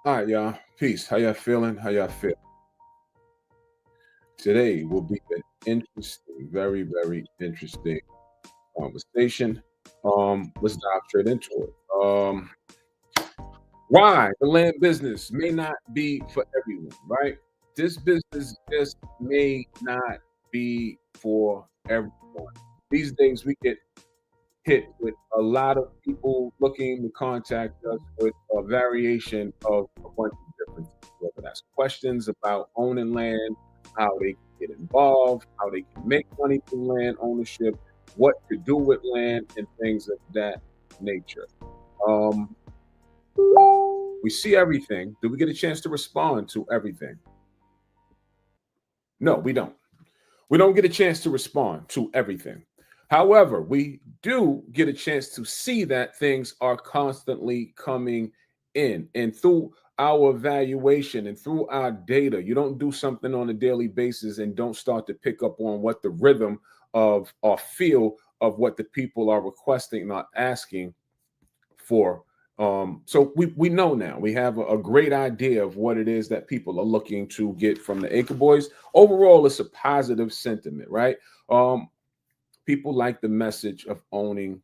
All right, y'all. Peace. How y'all feeling? How y'all feel? Today will be an interesting, very, very interesting conversation. Let's dive straight into it. Why the land business may not be for everyone, right? This business just may not be for everyone. These days we get hit with a lot of people looking to contact us with a variation of a bunch of different things, whether that's questions about owning land, how they can get involved, how they can make money through land ownership, what to do with land, and things of that nature. Um, we see everything. Do we get a chance to respond to everything? No, we don't. We don't get a chance to respond to everything. However, we do get a chance to see that things are constantly coming in. And through our evaluation and through our data, you don't do something on a daily basis and don't start to pick up on what the rhythm of or feel of what the people are requesting, not asking for. So we know now we have a great idea of what it is that people are looking to get from the Acre Boys. Overall, it's a positive sentiment, right? Um, People like the message of owning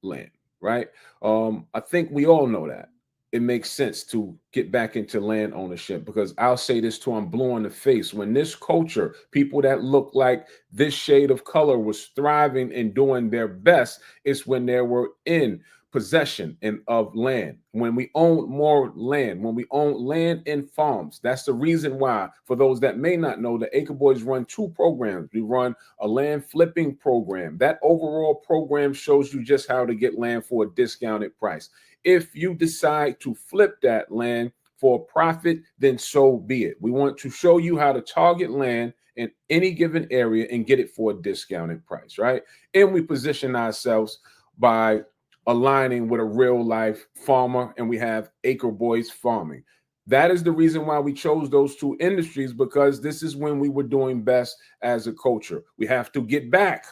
land, right? I think we all know that it makes sense to get back into land ownership because I'll say this till I'm blue in the face. When this culture, people that look like this shade of color was thriving and doing their best, it's when they were in possession and of land. When we own more land, when we own land and farms, that's the reason why. For those that may not know, the Acre Boys run two programs. We run a land flipping program. That overall program shows you just how to get land for a discounted price. If you decide to flip that land for a profit, then so be it. We want to show you how to target land in any given area and get it for a discounted price, right? And we position ourselves by aligning with a real life farmer, and we have Acre Boys Farming. That is the reason why we chose those two industries because this is when we were doing best as a culture. We have to get back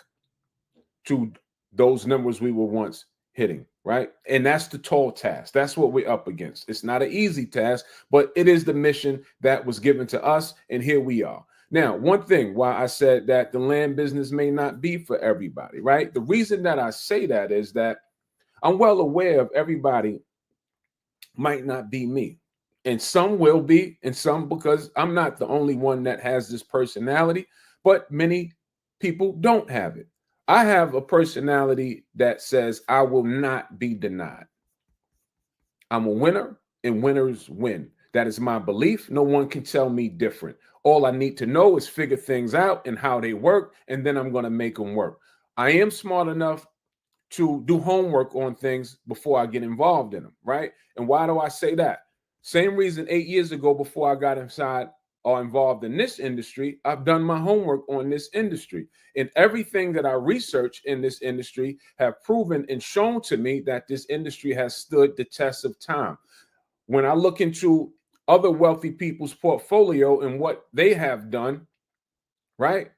to those numbers we were once hitting, right? And that's the tall task. That's what we're up against. It's not an easy task, but it is the mission that was given to us, and here we are. Now, one thing why I said that the land business may not be for everybody, right? The reason that I say that is that I'm well aware of everybody might not be me. And some will be, and some because I'm not the only one that has this personality, but many people don't have it. I have a personality that says I will not be denied. I'm a winner, and winners win. That is my belief. No one can tell me different. All I need to know is figure things out and how they work, and then I'm going to make them work. I am smart enough to do homework on things before I get involved in them, right? And why do I say that? Same reason 8 years ago, before I got inside or involved in this industry, I've done my homework on this industry. And everything that I research in this industry have proven and shown to me that this industry has stood the test of time. When I look into other wealthy people's portfolio and what they have done, right?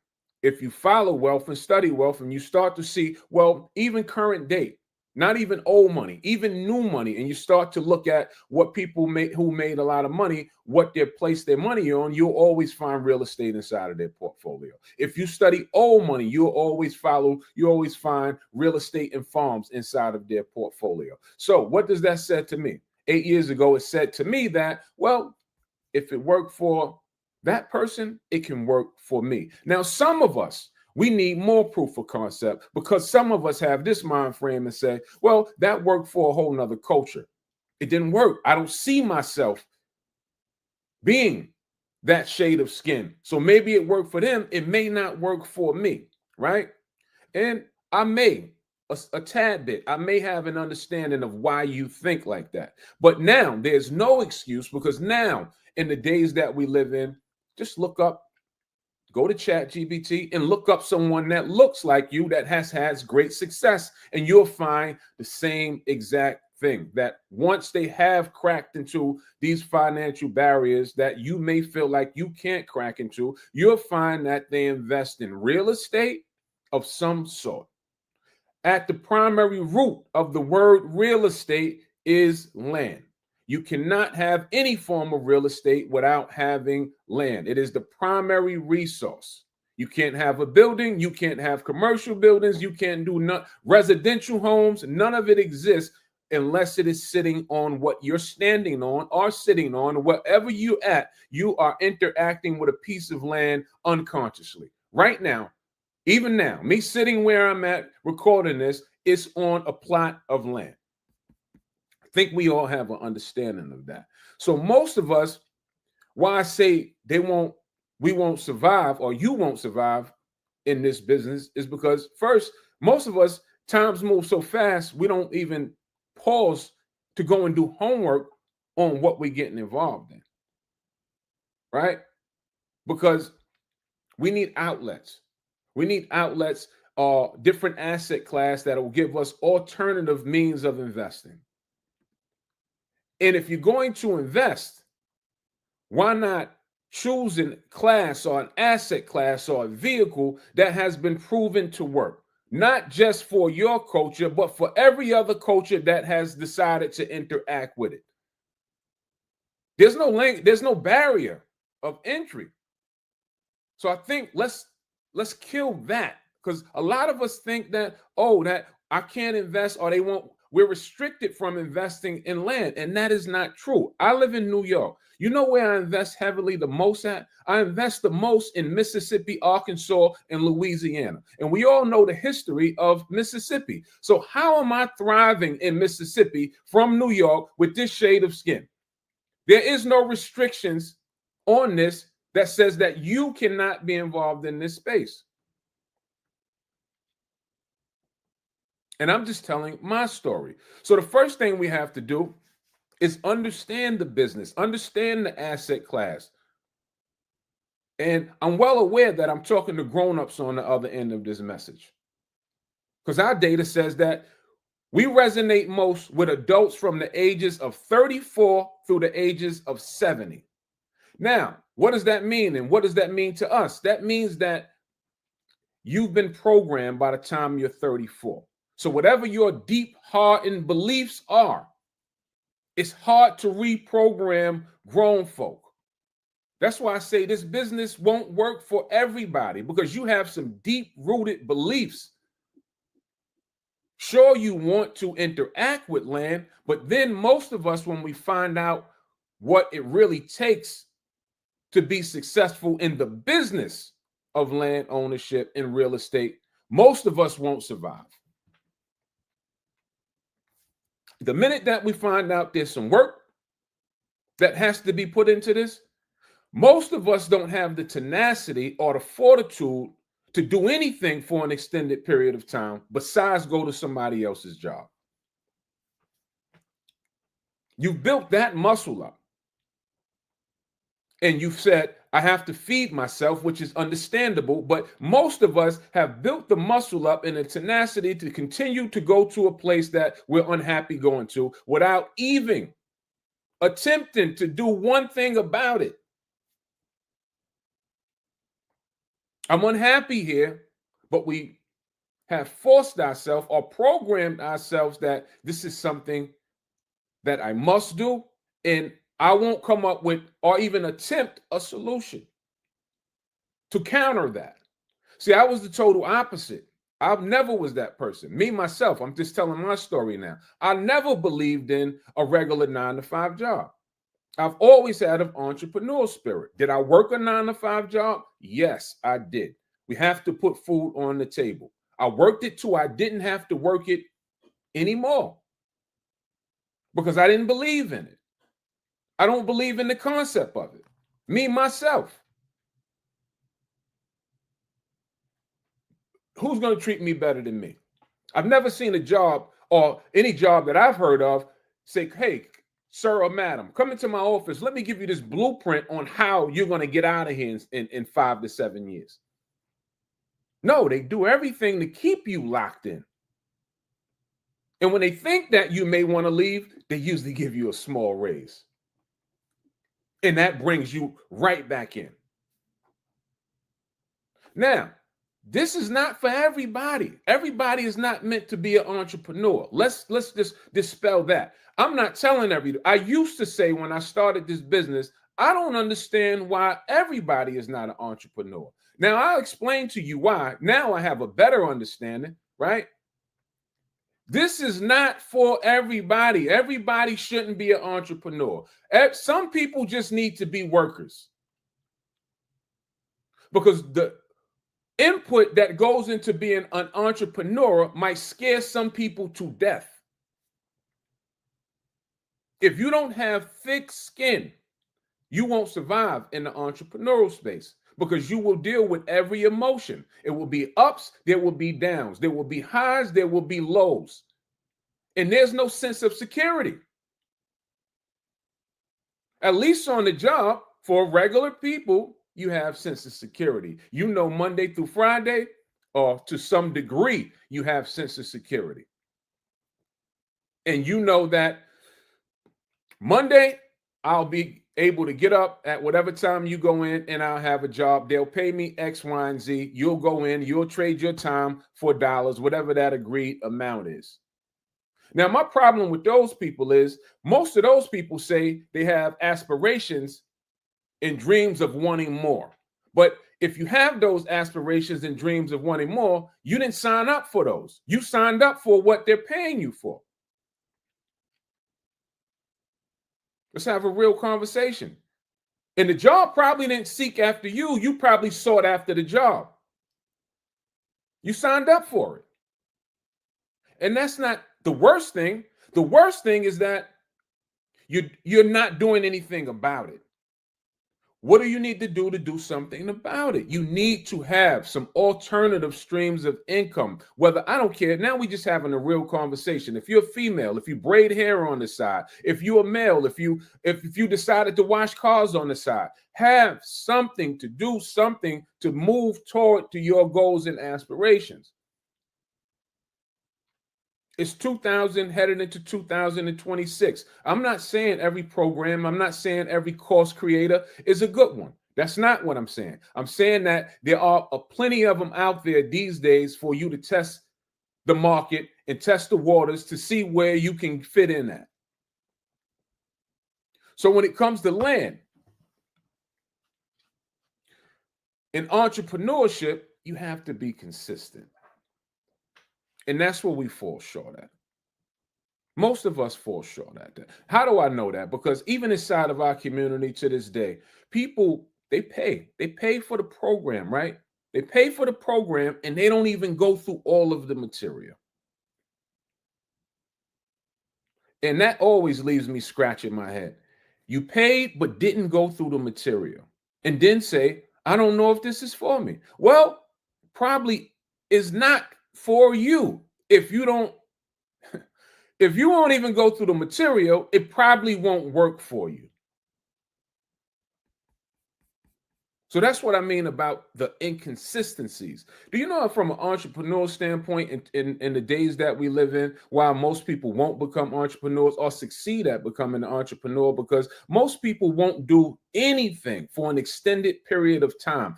If you follow wealth and study wealth and you start to see, well, even current date, not even old money, even new money, and you start to look at what people made who made a lot of money, what they placed their money on, you'll always find real estate inside of their portfolio. If you study old money, you always find real estate and farms inside of their portfolio. So what does that say to me? 8 years ago, it said to me that, well, if it worked for that person, it can work for me. Now, some of us, we need more proof of concept because some of us have this mind frame and say, well, that worked for a whole nother culture. It didn't work. I don't see myself being that shade of skin. So maybe it worked for them. It may not work for me, right? And I may, a tad bit, I may have an understanding of why you think like that. But now there's no excuse because now, in the days that we live in, just look up, go to Chat GBT and look up someone that looks like you that has great success, and you'll find the same exact thing that once they have cracked into these financial barriers that you may feel like you can't crack into, you'll find that they invest in real estate of some sort. At the primary root of the word real estate is land. You cannot have any form of real estate without having land. It is the primary resource. You can't have a building. You can't have commercial buildings. You can't do residential homes. None of it exists unless it is sitting on what you're standing on or sitting on. Wherever you're at, you are interacting with a piece of land unconsciously. Right now, even now, me sitting where I'm at recording this, it's on a plot of land. I think we all have an understanding of that. So most of us, why I say we won't survive, or you won't survive in this business, is because first, most of us, times move so fast, we don't even pause to go and do homework on what we're getting involved in, right? Because we need outlets. We need outlets, different asset class that will give us alternative means of investing. And if you're going to invest, why not choose a class or an asset class or a vehicle that has been proven to work? Not just for your culture, but for every other culture that has decided to interact with it. There's no barrier of entry. So I think let's kill that, because a lot of us think that, that I can't invest, or we're restricted from investing in land. And that is not true. I live in New York. You know where I invest heavily the most at? I invest the most in Mississippi, Arkansas, and Louisiana. And we all know the history of Mississippi. So how am I thriving in Mississippi from New York with this shade of skin? There is no restrictions on this that says that you cannot be involved in this space. And I'm just telling my story. So the first thing we have to do is understand the business, understand the asset class. And I'm well aware that I'm talking to grown-ups on the other end of this message, because our data says that we resonate most with adults from the ages of 34 through the ages of 70. Now, what does that mean? And what does that mean to us? That means that you've been programmed by the time you're 34. So whatever your deep, hardened beliefs are, it's hard to reprogram grown folk. That's why I say this business won't work for everybody, because you have some deep-rooted beliefs. Sure, you want to interact with land, but then most of us, when we find out what it really takes to be successful in the business of land ownership and real estate, most of us won't survive. The minute that we find out there's some work that has to be put into this, most of us don't have the tenacity or the fortitude to do anything for an extended period of time besides go to somebody else's job. You've built that muscle up. And you've said, I have to feed myself, which is understandable. But most of us have built the muscle up and the tenacity to continue to go to a place that we're unhappy going to without even attempting to do one thing about it. I'm unhappy here, but we have forced ourselves or programmed ourselves that this is something that I must do, and I won't come up with or even attempt a solution to counter that. See, I was the total opposite. I never was that person. Me, myself, I'm just telling my story now. I never believed in a regular 9-to-5 job. I've always had an entrepreneurial spirit. Did I work a 9-to-5 job? Yes, I did. We have to put food on the table. I worked it till I didn't have to work it anymore because I didn't believe in it. I don't believe in the concept of it. Me, myself. Who's going to treat me better than me? I've never seen a job or any job that I've heard of say, hey, sir or madam, come into my office. Let me give you this blueprint on how you're going to get out of here in 5 to 7 years. No, they do everything to keep you locked in. And when they think that you may want to leave, they usually give you a small raise. And that brings you right back in. Now, This is not for everybody. Everybody is not meant to be an entrepreneur. Let's just dispel that. I'm not telling everybody. I used to say when I started this business, I don't understand why everybody is not an entrepreneur. Now I'll explain to you why. Now I have a better understanding, right? This is not for everybody. Everybody shouldn't be an entrepreneur. Some people just need to be workers because the input that goes into being an entrepreneur might scare some people to death. If you don't have thick skin, you won't survive in the entrepreneurial space because you will deal with every emotion. It will be ups, there will be downs, there will be highs, there will be lows. And there's no sense of security. At least on the job, for regular people, you have sense of security. You know, Monday through Friday, or to some degree, you have sense of security. And you know that Monday, I'll be able to get up at whatever time you go in and I'll have a job. They'll pay me X, Y, and Z. You'll go in, you'll trade your time for dollars, whatever that agreed amount is. Now, my problem with those people is most of those people say they have aspirations and dreams of wanting more. But if you have those aspirations and dreams of wanting more, you didn't sign up for those. You signed up for what they're paying you for. Let's have a real conversation. And the job probably didn't seek after you. You probably sought after the job. You signed up for it. And that's not the worst thing. The worst thing is that you're not doing anything about it. What do you need to do something about it? You need to have some alternative streams of income. Whether, I don't care. Now we just having a real conversation. If you're a female, if you braid hair on the side, if you're a male, if you decided to wash cars on the side, have something to do, something to move toward to your goals and aspirations. It's 2000 headed into 2026. I'm not saying every program, I'm not saying every course creator is a good one. That's not what I'm saying. I'm saying that there are plenty of them out there these days for you to test the market and test the waters to see where you can fit in at. So when it comes to land, in entrepreneurship, you have to be consistent. And that's where we fall short at. Most of us fall short at that. How do I know that? Because even inside of our community to this day, people, they pay for the program, right? They pay for the program and they don't even go through all of the material. And that always leaves me scratching my head. You paid but didn't go through the material and then say, I don't know if this is for me. Well, probably is not for you. If you won't even go through the material, it probably won't work for you. So that's what I mean about the inconsistencies. Do you know, from an entrepreneurial standpoint, in the days that we live in, while most people won't become entrepreneurs or succeed at becoming an entrepreneur, because most people won't do anything for an extended period of time.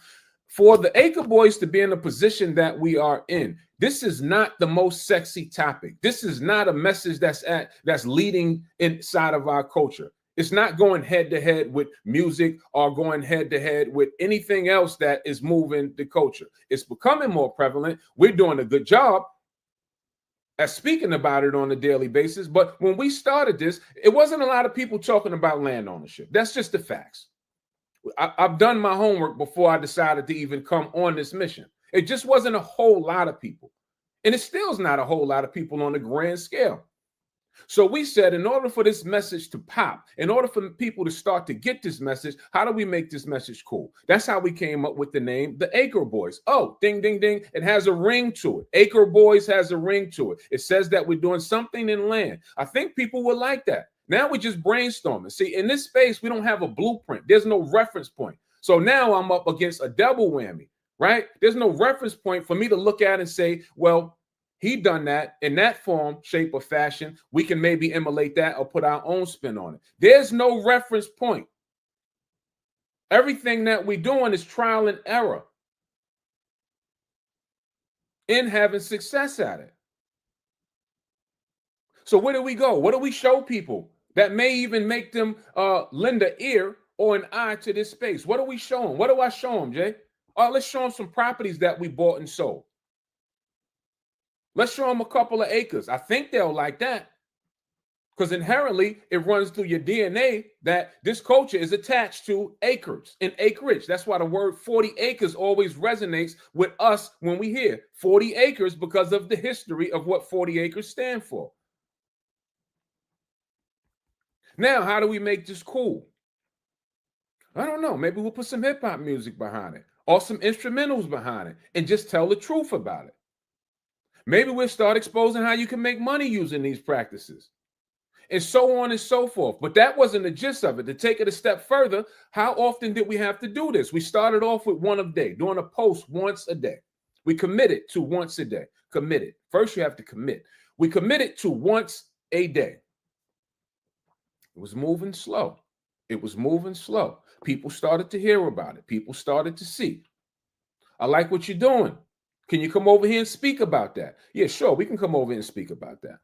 For the Acre Boys to be in the position that we are in, this is not the most sexy topic. This is not a message that's leading inside of our culture. It's not going head to head with music or going head to head with anything else that is moving the culture. It's becoming more prevalent. We're doing a good job at speaking about it on a daily basis. But when we started this, it wasn't a lot of people talking about land ownership. That's just the facts. I've done my homework before I decided to even come on this mission. It just wasn't a whole lot of people. And it still is not a whole lot of people on the grand scale. So we said, in order for this message to pop, in order for people to start to get this message, how do we make this message cool? That's how we came up with the name, the Acre Boys. Oh, ding, ding, ding. It has a ring to it. Acre Boys has a ring to it. It says that we're doing something in land. I think people would like that. Now we're just brainstorming. See, in this space, we don't have a blueprint. There's no reference point. So now I'm up against a double whammy, right? There's no reference point for me to look at and say, well, he done that in that form, shape, or fashion. We can maybe emulate that or put our own spin on it. There's no reference point. Everything that we're doing is trial and error. in having success at it. So where do we go? What do we show people that may even make them lend an ear or an eye to this space? What do we show them? What do I show them, Jay? All right, let's show them some properties that we bought and sold. Let's show them a couple of acres. I think they'll like that because inherently it runs through your DNA that this culture is attached to acres and acreage. That's why the word 40 acres always resonates with us when we hear 40 acres because of the history of what 40 acres stand for. Now, how do we make this cool? I don't know. Maybe we'll put some hip hop music behind it or some instrumentals behind it and just tell the truth about it. Maybe we'll start exposing how you can make money using these practices and so on and so forth. But that wasn't the gist of it. To take it a step further, how often did we have to do this? We started off with one a day, doing a post once a day. We committed to once a day. Committed. First, you have to commit. We committed to once a day. It was moving slow. It was moving slow. People started to hear about it. People started to see. I like what you're doing. Can you come over here and speak about that? Yeah, sure. We can come over here and speak about that.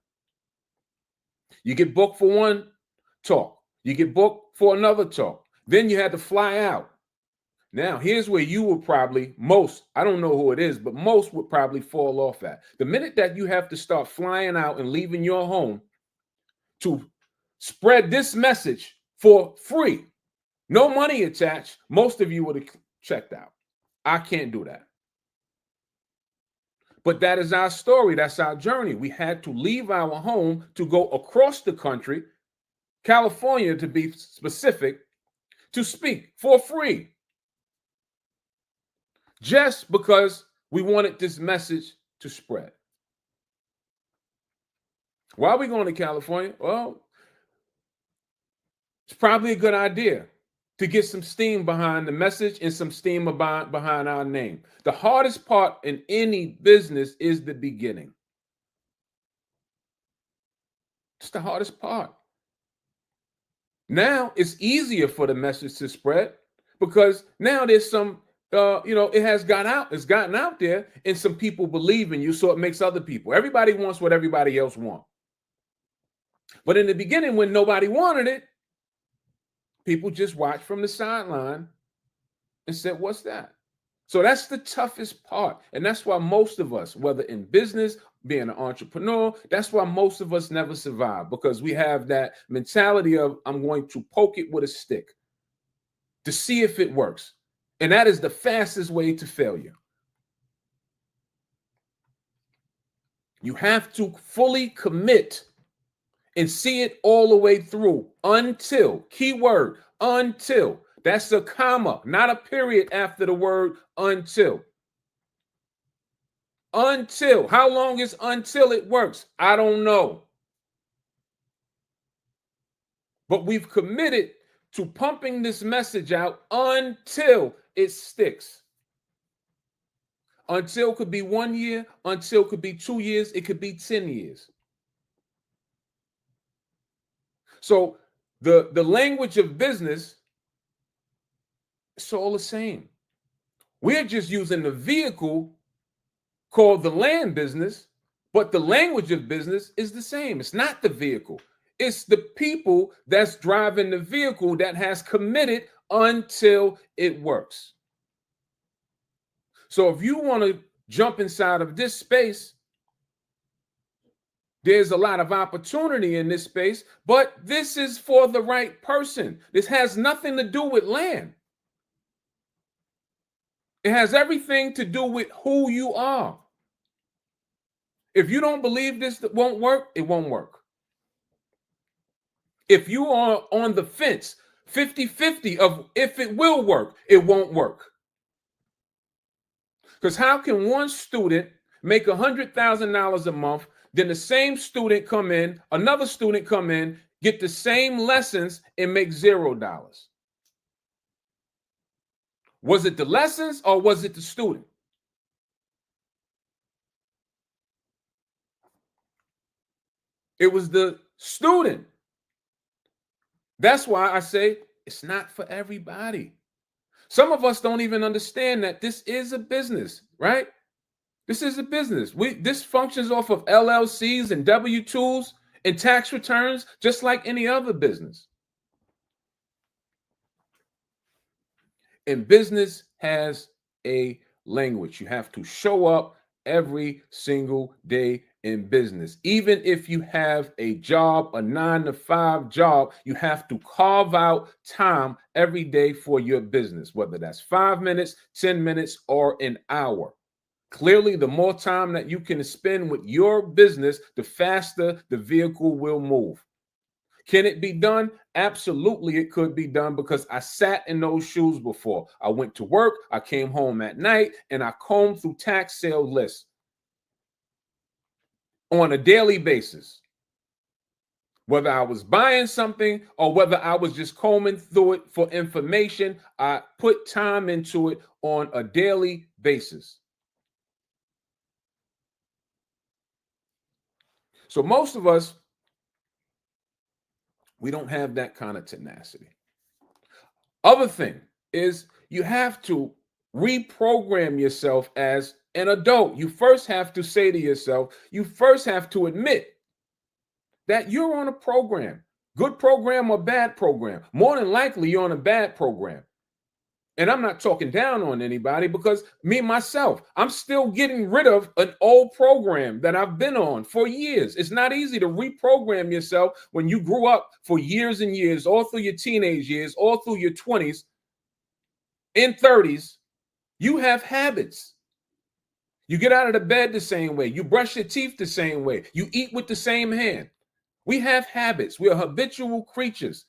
You get booked for one talk. You get booked for another talk. Then you had to fly out. Now, here's where you would probably, I don't know who it is, but most would probably fall off at. The minute that you have to start flying out and leaving your home to spread this message for free, no money attached, most of you would have checked out. I can't do that. But that is our story. That's our journey. We had to leave our home to go across the country, California to be specific, to speak for free. Just because we wanted this message to spread. Why are we going to California? Well, it's probably a good idea to get some steam behind the message and some steam behind our name. The hardest part in any business is the beginning. It's the hardest part. Now it's easier for the message to spread because now there's some, it has got out. It's gotten out there, and some people believe in you, so it makes other people. Everybody wants what everybody else wants. But in the beginning, when nobody wanted it, people just watched from the sideline and said, what's that? So that's the toughest part. And that's why most of us, whether in business, being an entrepreneur, that's why most of us never survive, because we have that mentality of, I'm going to poke it with a stick to see if it works. And that is the fastest way to failure. You have to fully commit and see it all the way through until, keyword, until. That's a comma, not a period after the word until. Until. How long is until it works? I don't know. But we've committed to pumping this message out until it sticks. Until could be 1 year, until could be 2 years, it could be 10 years. So the language of business, it's all the same. We're just using the vehicle called the land business, but the language of business is the same. It's not the vehicle. It's the people that's driving the vehicle that has committed until it works. So if you want to jump inside of this space, there's a lot of opportunity in this space, but this is for the right person. This has nothing to do with land. It has everything to do with who you are. If you don't believe this won't work, it won't work. If you are on the fence, 50-50 of if it will work, it won't work. Because how can one student make $100,000 a month, then the same student come in, another student come in, get the same lessons and make $0? Was it the lessons or was it the student? It was the student. That's why I say it's not for everybody. Some of us don't even understand that this is a business, right? This is a business. This functions off of LLCs and W-2s and tax returns, just like any other business. And business has a language. You have to show up every single day in business. Even if you have a job, a 9-to-5 job, you have to carve out time every day for your business, whether that's 5 minutes, 10 minutes, or an hour. Clearly, the more time that you can spend with your business, the faster the vehicle will move. Can it be done? Absolutely, it could be done because I sat in those shoes before. I went to work, I came home at night, and I combed through tax sale lists on a daily basis. Whether I was buying something or whether I was just combing through it for information, I put time into it on a daily basis. So most of us, we don't have that kind of tenacity. Other thing is you have to reprogram yourself as an adult. You first have to say to yourself, you first have to admit that you're on a program, good program or bad program. More than likely, you're on a bad program. And I'm not talking down on anybody because me, myself, I'm still getting rid of an old program that I've been on for years. It's not easy to reprogram yourself when you grew up for years and years, all through your teenage years, all through your 20s and 30s. You have habits. You get out of the bed the same way. You brush your teeth the same way. You eat with the same hand. We have habits. We are habitual creatures.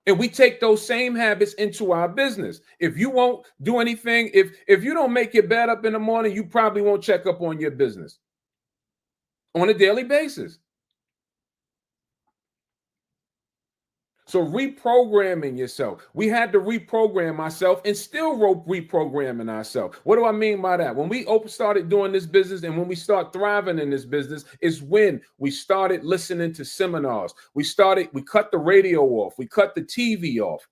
And we take those same habits into our business. If you won't do anything, if you don't make your bed up in the morning, you probably won't check up on your business on a daily basis. So reprogramming yourself. We had to reprogram ourselves and still reprogramming ourselves. What do I mean by that? When we started doing this business and when we start thriving in this business is when we started listening to seminars. We cut the radio off. We cut the TV off.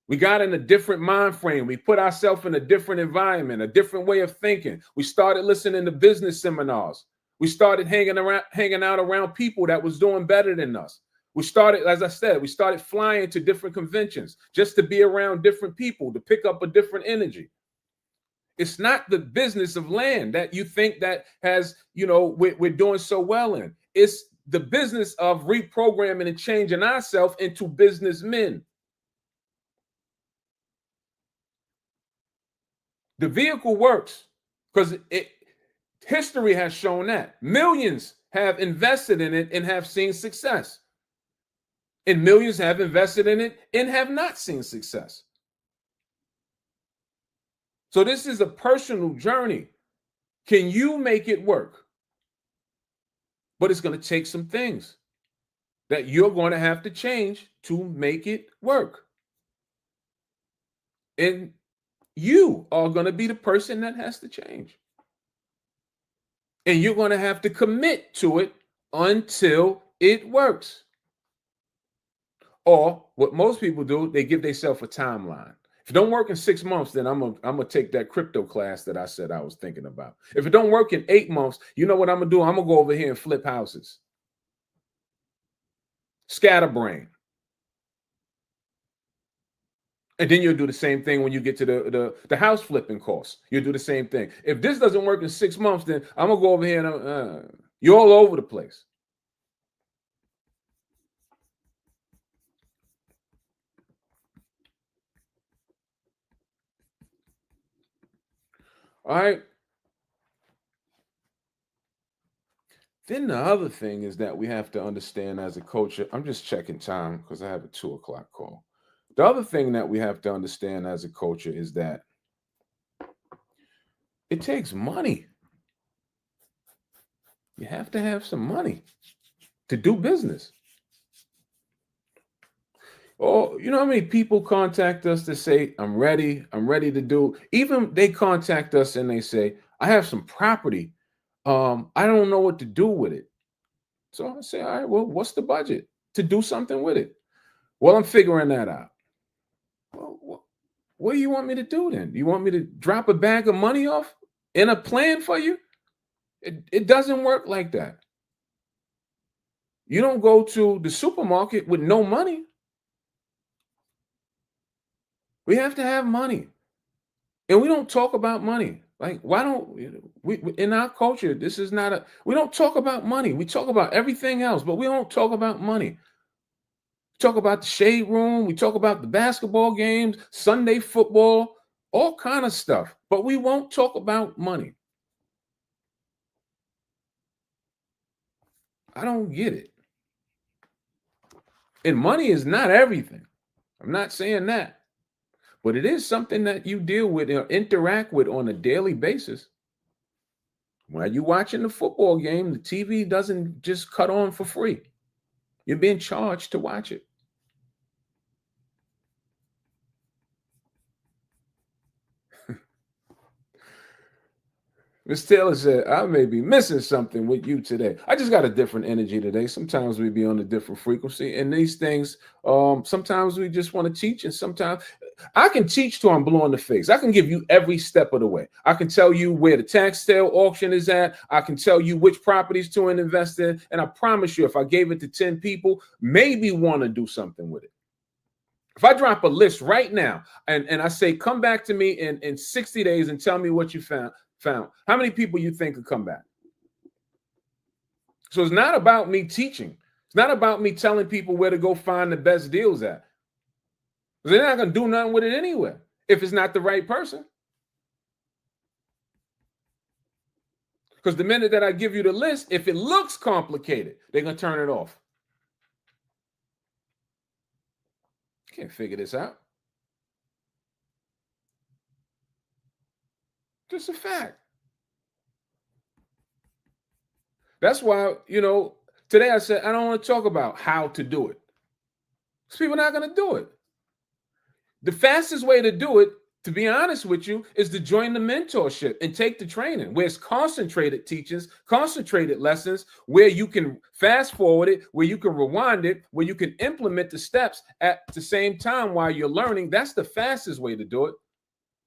We got in a different mind frame. We put ourselves in a different environment, a different way of thinking. We started listening to business seminars. We started hanging out around people that was doing better than us. We started, as I said, we started flying to different conventions just to be around different people, to pick up a different energy. It's not the business of land that you think that has, we're doing so well in. It's the business of reprogramming and changing ourselves into businessmen. The vehicle works because history has shown that millions have invested in it and have seen success. And millions have invested in it and have not seen success. So this is a personal journey. Can you make it work? But it's going to take some things that you're going to have to change to make it work. And you are going to be the person that has to change. And you're going to have to commit to it until it works. Or what most people do, they give themselves a timeline. If it don't work in 6 months, then I'm gonna take that crypto class that I said I was thinking about. If it don't work in 8 months, you know what I'm gonna do? I'm gonna go over here and flip houses. Scatterbrain. And then you'll do the same thing when you get to the house flipping course. You'll do the same thing. If this doesn't work in 6 months, then I'm gonna go over here and you're all over the place. All right. Then the other thing is that we have to understand as a coach. I'm just checking time because I have a 2:00 call. The other thing that we have to understand as a coach is that it takes money. You have to have some money to do business. Oh, you know how many people contact us to say, I'm ready to do. Even they contact us and they say, I have some property. I don't know what to do with it. So I say, all right, well, what's the budget to do something with it? Well, I'm figuring that out. Well, what do you want me to do then? You want me to drop a bag of money off in a plan for you. It doesn't work like that. You don't go to the supermarket with no money. We have to have money. And we don't talk about money. Like, why don't we in our culture, this is not a we don't talk about money. We talk about everything else, but we don't talk about money. We talk about the shade room, we talk about the basketball games, Sunday football, all kind of stuff, but we won't talk about money. I don't get it. And money is not everything. I'm not saying that. But it is something that you deal with or interact with on a daily basis. While you're watching the football game, the TV doesn't just cut on for free. You're being charged to watch it. Miss Taylor said, I may be missing something with you today. I just got a different energy today. Sometimes we be on a different frequency. And these things, sometimes we just want to teach. And sometimes I can teach till I'm blue in the face. I can give you every step of the way. I can tell you where the tax sale auction is at. I can tell you which properties to invest in. And I promise you, if I gave it to 10 people, maybe want to do something with it. If I drop a list right now and I say, come back to me in 60 days and tell me what you found, how many people you think could come back? So it's not about me teaching. It's not about me telling people where to go find the best deals at. They're not going to do nothing with it anyway if it's not the right person. Because the minute that I give you the list, if it looks complicated, they're going to turn it off. Can't figure this out. Just a fact. That's why, today I said, I don't want to talk about how to do it. Because people are not going to do it. The fastest way to do it, to be honest with you, is to join the mentorship and take the training where it's concentrated teachings, concentrated lessons, where you can fast forward it, where you can rewind it, where you can implement the steps at the same time while you're learning. That's the fastest way to do it.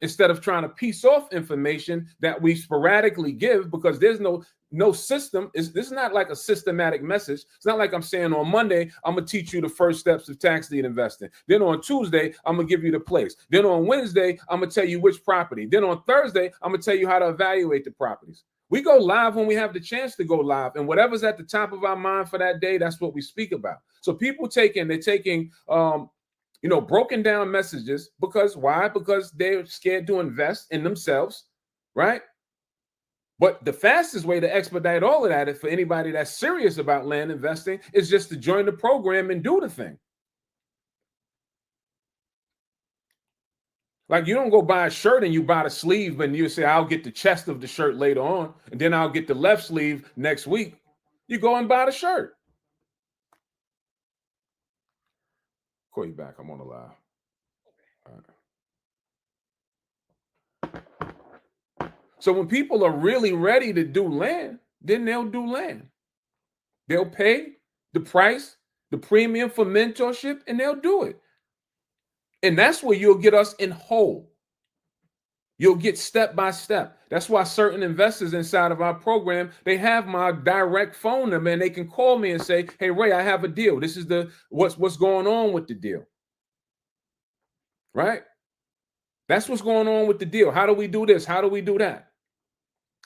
Instead of trying to piece off information that we sporadically give, because there's no system. This is not like a systematic message. It's not like I'm saying on Monday, I'm going to teach you the first steps of tax deed investing. Then on Tuesday, I'm going to give you the place. Then on Wednesday, I'm going to tell you which property. Then on Thursday, I'm going to tell you how to evaluate the properties. We go live when we have the chance to go live. And whatever's at the top of our mind for that day, that's what we speak about. So people they're taking broken down messages. Because why? Because they're scared to invest in themselves, right? But the fastest way to expedite all of that is for anybody that's serious about land investing is just to join the program and do the thing. Like, you don't go buy a shirt and you buy the sleeve and you say, I'll get the chest of the shirt later on, and then I'll get the left sleeve next week. You go and buy the shirt. Call you back. I'm on the live. All right. So when people are really ready to do land, then they'll do land. They'll pay the price, the premium for mentorship, and they'll do it. And that's where you'll get us in whole. You'll get step by step. That's why certain investors inside of our program, they have my direct phone number and they can call me and say, hey, Ray, I have a deal. This is what's going on with the deal. Right? That's what's going on with the deal. How do we do this? How do we do that?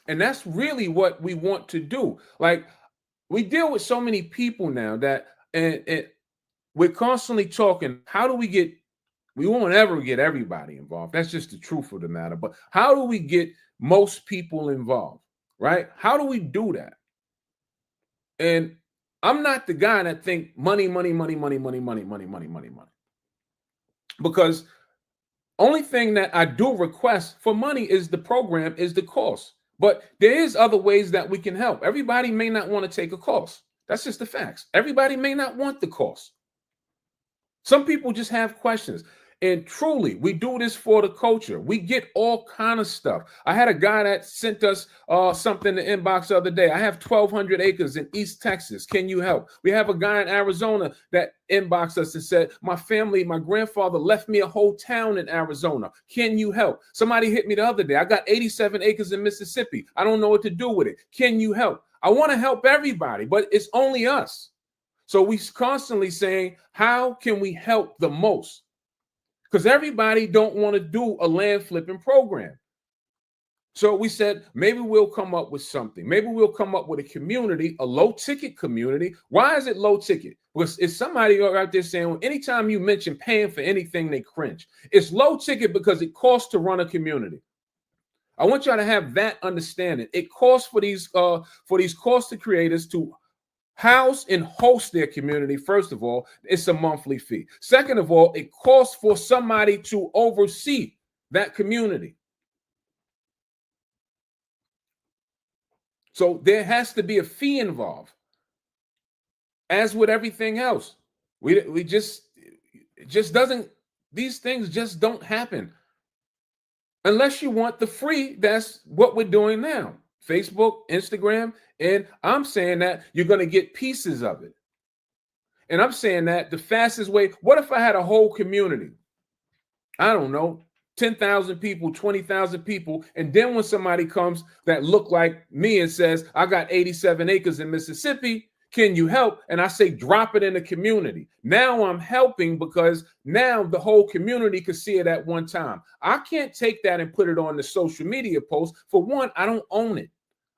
And that's really what we want to do. Like, we deal with so many people now that and we're constantly talking, how do we won't ever get everybody involved. That's just the truth of the matter. But how do we get most people involved, right? How do we do that? And I'm not the guy that think money. Because only thing that I do request for money is the program, is the course. But there is other ways that we can help. Everybody may not want to take a course. That's just the facts. Everybody may not want the course. Some people just have questions. And truly, we do this for the culture. We get all kind of stuff. I had a guy that sent us something in the inbox the other day. I have 1,200 acres in East Texas. Can you help? We have a guy in Arizona that inboxed us and said, my family, my grandfather left me a whole town in Arizona. Can you help? Somebody hit me the other day. I got 87 acres in Mississippi. I don't know what to do with it. Can you help? I want to help everybody, but it's only us. So we constantly saying, how can we help the most? Because everybody don't want to do a land flipping program. So we said, maybe we'll come up with something. Maybe we'll come up with a community, a low ticket community. Why is it low ticket? Because it's somebody out there saying, well, anytime you mention paying for anything, they cringe. It's low ticket because it costs to run a community. I want y'all to have that understanding. It costs for these cost creators to house and host their community. First of all, it's a monthly fee. Second of all, it costs for somebody to oversee that community. So there has to be a fee involved. As with everything else, we just, it just doesn't, these things just don't happen unless you want the free. That's what we're doing now. Facebook, Instagram, and I'm saying that you're going to get pieces of it. And I'm saying that the fastest way, what if I had a whole community? I don't know, 10,000 people, 20,000 people. And then when somebody comes that look like me and says, I got 87 acres in Mississippi, can you help? And I say, drop it in the community. Now I'm helping because now the whole community could see it at one time. I can't take that and put it on the social media post. For one, I don't own it.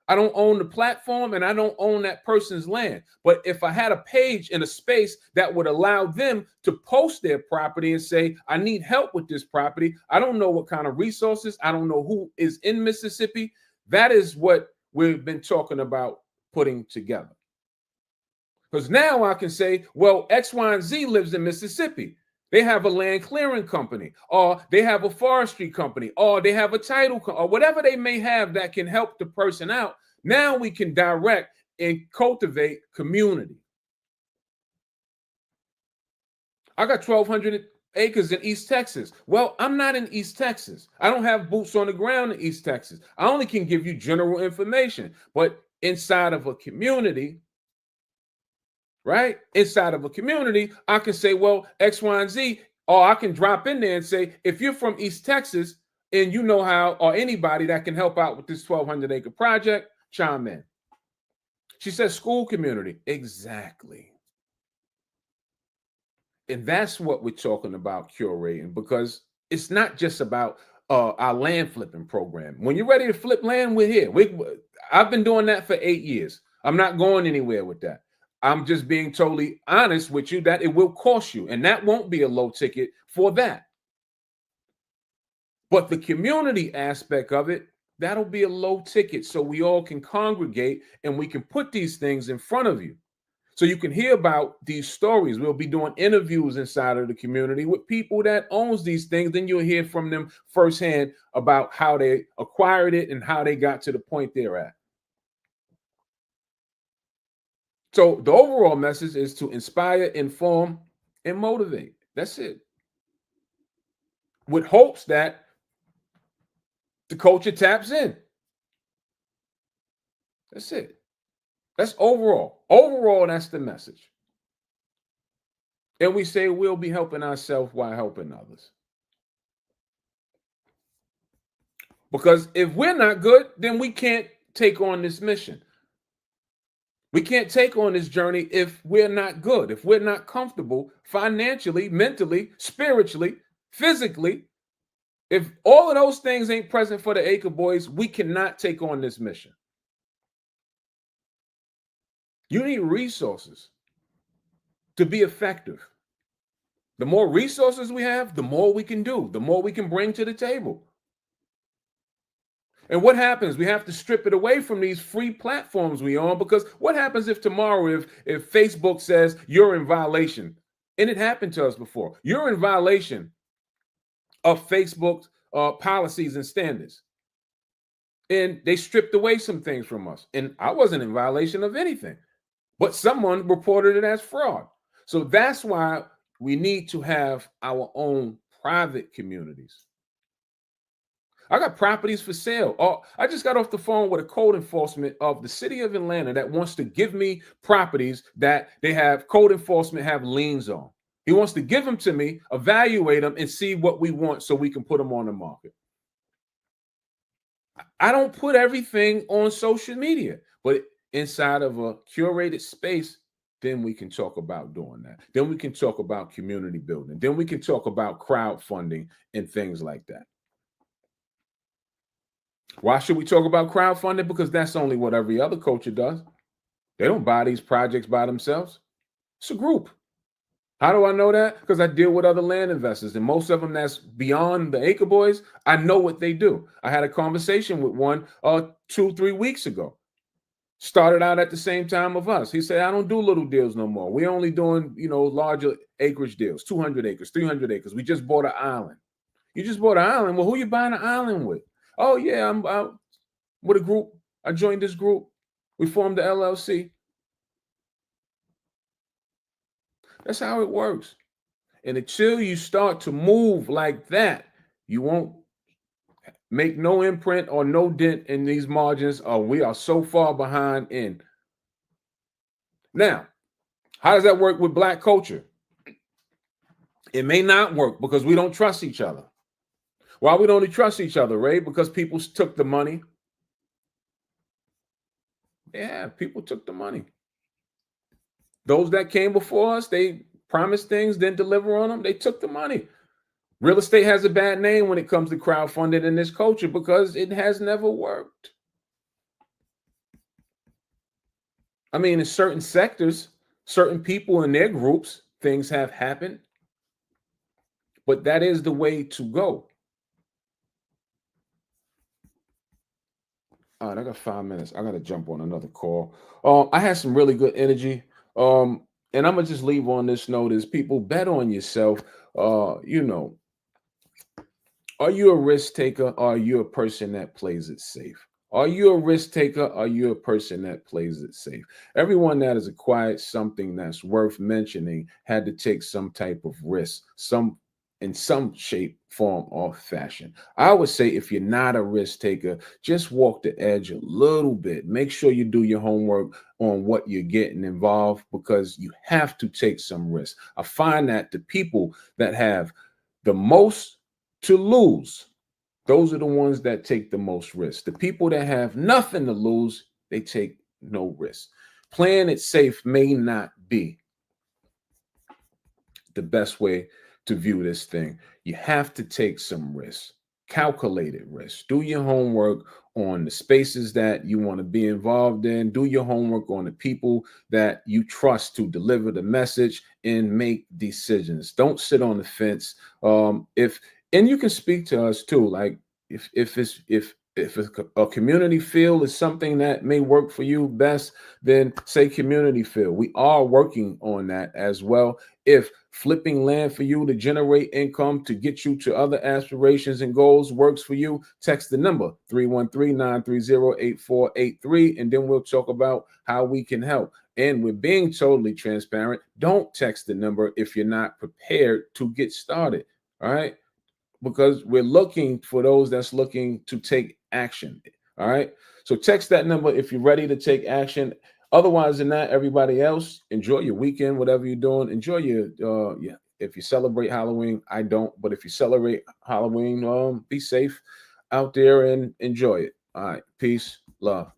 I don't own the platform and I don't own that person's land. But if I had a page in a space that would allow them to post their property and say, I need help with this property. I don't know what kind of resources. I don't know who is in Mississippi. That is what we've been talking about putting together. Because now I can say, well, X, Y, and Z lives in Mississippi. They have a land clearing company, or they have a forestry company, or they have a title, or whatever they may have that can help the person out. Now we can direct and cultivate community. I got 1,200 acres in East Texas. Well, I'm not in East Texas. I don't have boots on the ground in East Texas. I only can give you general information, but inside of a community, right? Inside of a community, I can say, well, X, Y, and Z, or I can drop in there and say, if you're from East Texas and you know how, or anybody that can help out with this 1,200 acre project, chime in. She says school community. Exactly. And that's what we're talking about curating, because it's not just about our land flipping program. When you're ready to flip land, we're here. I've been doing that for 8 years. I'm not going anywhere with that. I'm just being totally honest with you that it will cost you, and that won't be a low ticket for that. But the community aspect of it, that'll be a low ticket so we all can congregate and we can put these things in front of you. So you can hear about these stories. We'll be doing interviews inside of the community with people that owns these things. Then you'll hear from them firsthand about how they acquired it and how they got to the point they're at. So the overall message is to inspire, inform, and motivate. That's it. With hopes that the culture taps in. That's it. That's overall. Overall, that's the message. And we say we'll be helping ourselves while helping others. Because if we're not good, then we can't take on this mission. We can't take on this journey if we're not good, if we're not comfortable financially, mentally, spiritually, physically. If all of those things ain't present for the Acre Boys, we cannot take on this mission. You need resources to be effective. The more resources we have, the more we can do, the more we can bring to the table. And what happens? We have to strip it away from these free platforms we own, because what happens if tomorrow, if Facebook says you're in violation, and it happened to us before, you're in violation of Facebook's policies and standards, and they stripped away some things from us, and I wasn't in violation of anything, but someone reported it as fraud. So that's why we need to have our own private communities. I got properties for sale. Oh, I just got off the phone with a code enforcement of the city of Atlanta that wants to give me properties that they have code enforcement have liens on. He wants to give them to me, evaluate them, and see what we want so we can put them on the market. I don't put everything on social media, but inside of a curated space, then we can talk about doing that. Then we can talk about community building. Then we can talk about crowdfunding and things like that. Why should we talk about crowdfunding? Because that's only what every other culture does. They don't buy these projects by themselves. It's a group. How do I know that? Because I deal with other land investors, and most of them that's beyond the Acre Boys, I know what they do. I had a conversation with one 2-3 weeks ago. Started out at the same time of us. He said, I don't do little deals no more. We're only doing, larger acreage deals, 200 acres, 300 acres. We just bought an island. You just bought an island? Well, who you buying an island with? Oh, yeah, I'm out with a group. I joined this group. We formed the LLC. That's how it works. And until you start to move like that, you won't make no imprint or no dent in these margins. We are so far behind in. Now, how does that work with Black culture? It may not work because we don't trust each other. Why we don't trust each other, Ray? Because people took the money. Yeah, people took the money. Those that came before us, they promised things, didn't deliver on them. They took the money. Real estate has a bad name when it comes to crowdfunding in this culture because it has never worked. I mean, in certain sectors, certain people in their groups, things have happened. But that is the way to go. All right, I got 5 minutes. I got to jump on another call. I had some really good energy. And I'm gonna just leave on this note: is people bet on yourself. Are you a risk taker? Or are you a person that plays it safe? Are you a risk taker? Are you a person that plays it safe? Everyone that has acquired something that's worth mentioning had to take some type of risk, in some shape, form, or fashion. I would say if you're not a risk taker, just walk the edge a little bit. Make sure you do your homework on what you're getting involved because you have to take some risk. I find that the people that have the most to lose, those are the ones that take the most risk. The people that have nothing to lose, they take no risk. Playing it safe may not be the best way to view this thing. You have to take some risks, calculated risks. Do your homework on the spaces that you want to be involved in. Do your homework on the people that you trust to deliver the message and make decisions. Don't sit on the fence. And you can speak to us too. Like if a community feel is something that may work for you best, then say community feel. We are working on that as well. If flipping land for you to generate income to get you to other aspirations and goals works for you, text the number 313-930-8483, and then we'll talk about how we can help. And we're being totally transparent. Don't text the number if you're not prepared to get started. All right. Because we're looking for those that's looking to take action. All right. So text that number if you're ready to take action. Otherwise than that, everybody else, enjoy your weekend, whatever you're doing. Enjoy your if you celebrate Halloween. I don't, but if you celebrate Halloween, be safe out there and enjoy it. All right. Peace, love.